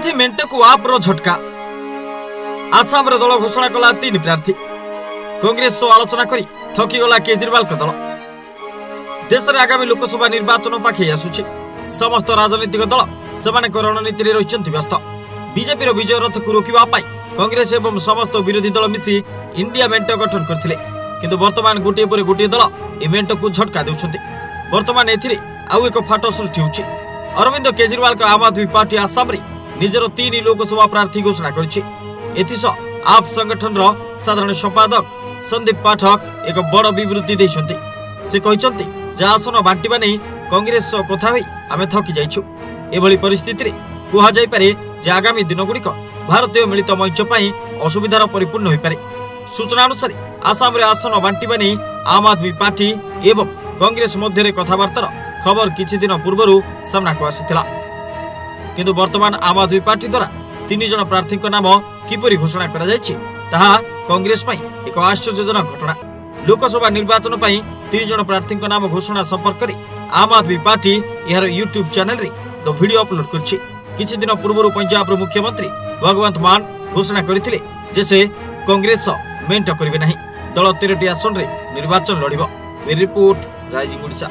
विरोधी मेंट को आप्र झटका। आसाम दल घोषणा कला 3 प्रार्थी। कांग्रेस सह आलोचना करी थकीगला केजरीवाल दल। देश में आगामी लोकसभा निर्वाचन पाखे आसुछि। समस्त राजनीतिक दल सेमानक रणनीति रे रहिछन्ति व्यस्त। बीजेपी विजय रथ को रोकिबा पाई कांग्रेस एवं समस्त विरोधी दल मिसी इंडिया मेंट गठन करथिले, किंतु वर्तमान गोटे पर गोटे दल ए मेंट को झटका देउछन्ति। वर्तमान एथिरे आउ एक फाट सृष्टि होछि। अरविंद केजरीवाल का आम आदमी पार्टी आसाम रे निजर 3 लोकसभा प्रार्थी घोषणा करछि। एथिस आप संगठन रो साधारण संपादक संदीप पाठक एक बड़ विवृत्ति दैछन्ति। से कहिसन्ति जे आसन बांटिबा नै कांग्रेस सह कथा होई आमे थकी जाइछु। एभली परिस्थिति रे कुहा जाय पारे जे आगामी दिन गुड़िक भारतीय मिलित मंच पई असुविधार परिपूर्ण होई पारे। सूचना अनुसार आसाम रे आसन बांटिबा नै आम आदमी पार्टी एवं कांग्रेस मध्य कथबार्तार खबर किछि दिन पूर्व सामना को आसीथिला, किंतु वर्तमान आम आदमी पार्टी द्वारा 3 जन प्रार्थी नाम किपरि घोषणा करा जायछि ताहा कांग्रेस पई एक आश्चर्यजनक घटना। लोकसभा निर्वाचन पई 3 जन प्रार्थी नाम घोषणा संपर्क में आम आदमी पार्टी यार यूट्यूब चैनल रे एक वीडियो अपलोड करछि। किछि दिन पूर्व पंजाब मुख्यमंत्री भगवंत मान घोषणा करथिले जे से कांग्रेस मेंट करिवे नाही। दल 13टी आसन रे निर्वाचन लड़िबो। Report rising Odisha.